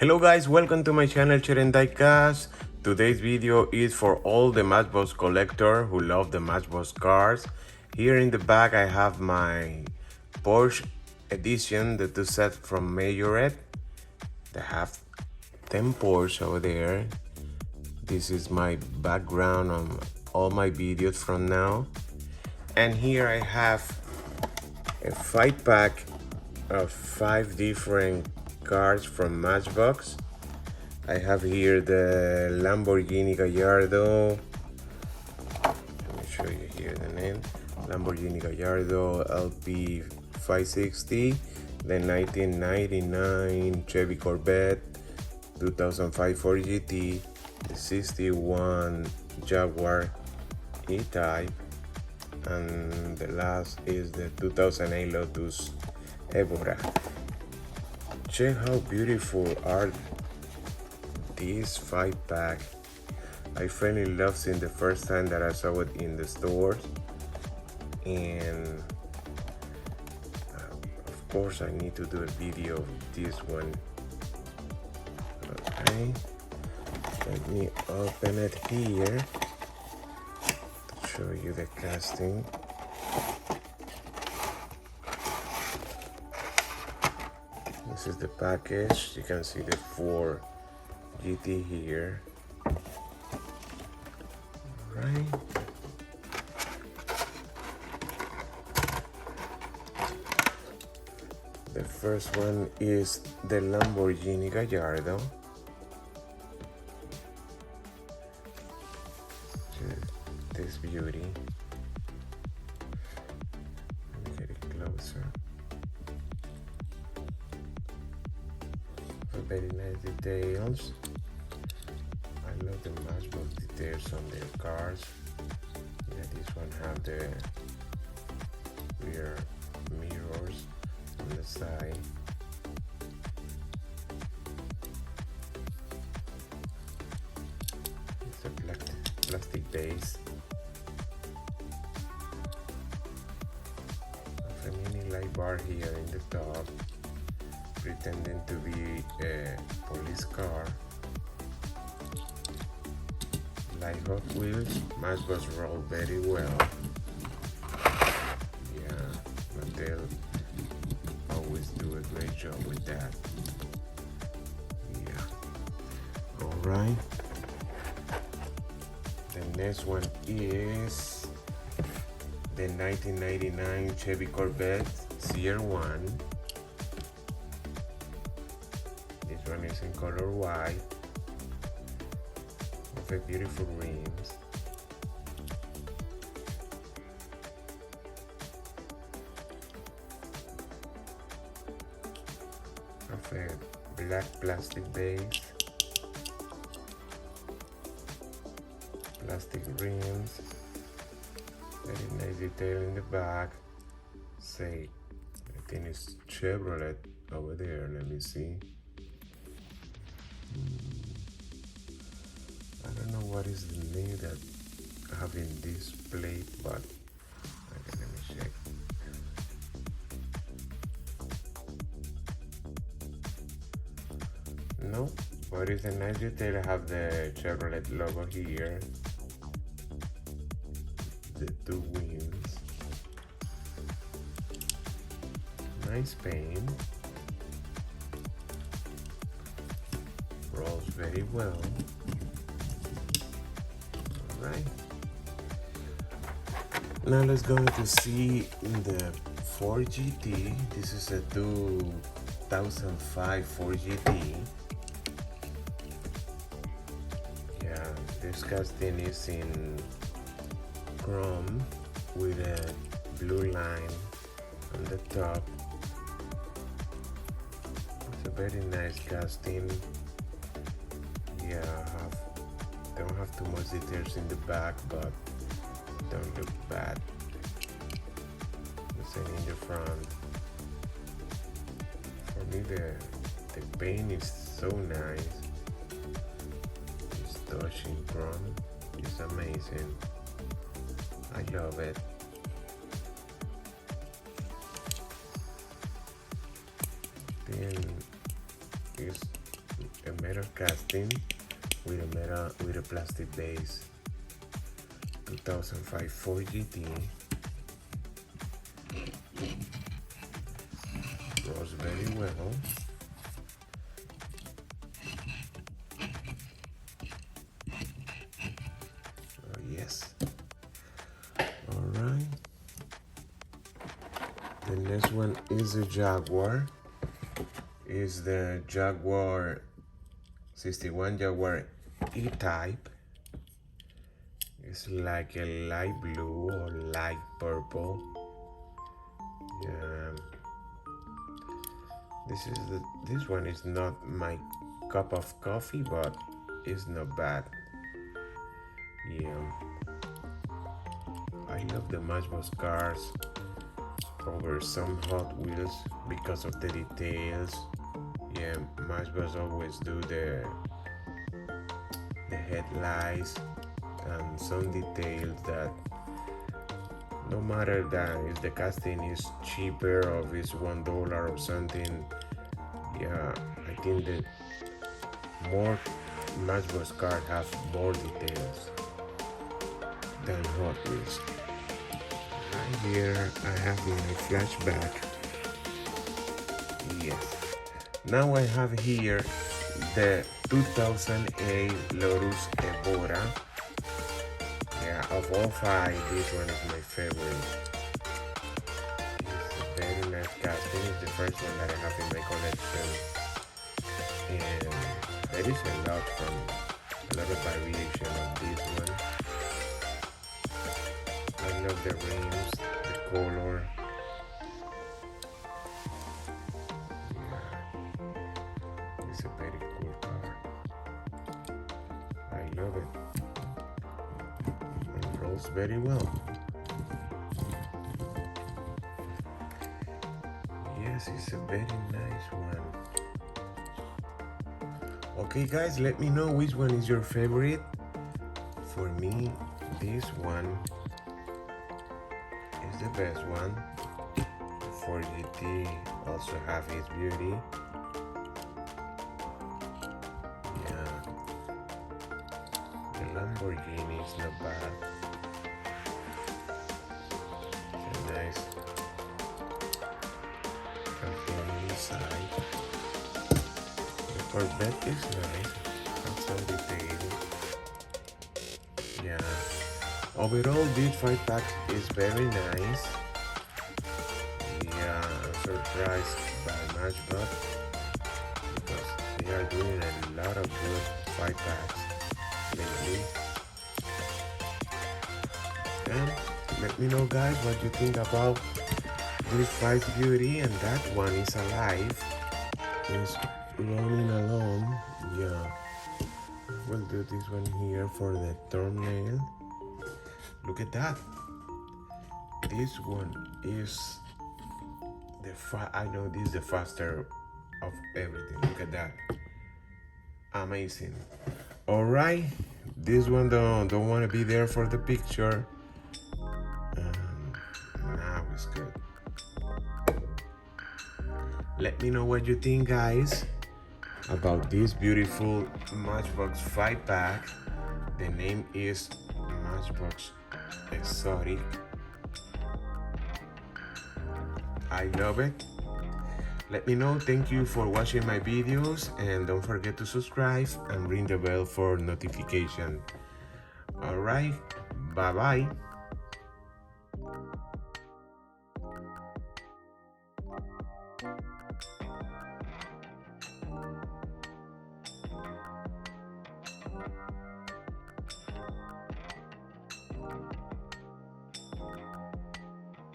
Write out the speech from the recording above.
Hello guys, welcome to my channel Diecast. Today's video is for all the Matchbox collector who love the Matchbox cars. Here in the back I have my Porsche edition, the two sets from Majorette. They have 10 Porsche over there. This is my background on all my videos from now. And here I have a 5-pack of 5 different cars from Matchbox. I have here the Lamborghini Gallardo. Let me show you here the name. Lamborghini Gallardo LP 560, the 1999 Chevy Corvette, 2005 Ford GT, the 61 Jaguar E-Type, and the last is the 2008 Lotus Evora. Check how beautiful are these 5-pack. I fell in love since the first time that I saw it in the stores, and of course I need to do a video of this one. Okay, let me open it here to show you the casting. This is the package. You can see the 4 GT here. Right. The first one is the Lamborghini Gallardo. This beauty. Let me get it closer. Very nice details. I love the Matchbox details on their cars. Yeah, this one have the rear mirrors on the side. It's a plastic base. A mini light bar here in the top, pretending to be a police car. Like Hot Wheels, Matchbox roll very well. Yeah, but they'll always do a great job with that. Yeah. Alright. The next one is the 1999 Chevy Corvette CR1. This one is in color white with a beautiful rims. Of a black plastic base, plastic rims, very nice detail in the back. Say, I think it's Chevrolet over there. Let me see. I don't know what is the name that I have in this plate, but okay, let me check. No, but it's a nice detail. I have the Chevrolet logo here, the 2 wheels, nice paint, rolls very well. Right. Now let's go to see the 4 GT. This is a 2005 4 GT. Yeah, this casting is in chrome with a blue line on the top. It's a very nice casting. Yeah, don't have too much details in the back, but don't look bad. The same in the front. For me, the paint is so nice. It's touching chrome. It's amazing. I love it. Then is a metal casting with a plastic base. 2005 Ford GT. Rolls very well. Oh, yes. All right. The next one is a Jaguar. Is the Jaguar 61 Jaguar E-Type. It's like a light blue or light purple. Yeah. This one is not my cup of coffee, but it's not bad. Yeah. I love the Matchbox cars over some Hot Wheels because of the details. Yeah, Matchbox always do the headlights and some details that no matter that if the casting is cheaper or if it's $1 or something, yeah, I think that more Matchbox cars have more details than Hot Wheels. Right here I have my flashback. Yes. Now I have here the 2008 Lotus Evora. Yeah, of all five, this one is my favorite. It's a very nice casting. It's the first one that I have in my collection. And there is a lot of variation of this one. I love the rims, the color. Yeah, it's a very cool car. I love it. It rolls very well. Yes, it's a very nice one. Okay guys, let me know which one is your favorite. For me, this one is the best one. Ford GT also have its beauty. Yeah, the Lamborghini is not bad. It's a nice control inside. The Corvette is nice. Have some detail. Yeah. Overall, this 5-pack is very nice. Yeah, I'm surprised by Matchbox because they are doing a lot of good 5-packs lately. And let me know guys what you think about this 5 beauty, and that one is alive. It's running alone. Yeah. We'll do this one here for the thumbnail. Look at that. This one is I know this is the faster of everything. Look at that. Amazing. All right. This one don't want to be there for the picture. Now it's good. Let me know what you think, guys, about this beautiful Matchbox 5-pack. The name is Matchbox Exotic. I love it. Let me know. Thank you for watching my videos, and don't forget to subscribe and ring the bell for notification. All right, bye bye.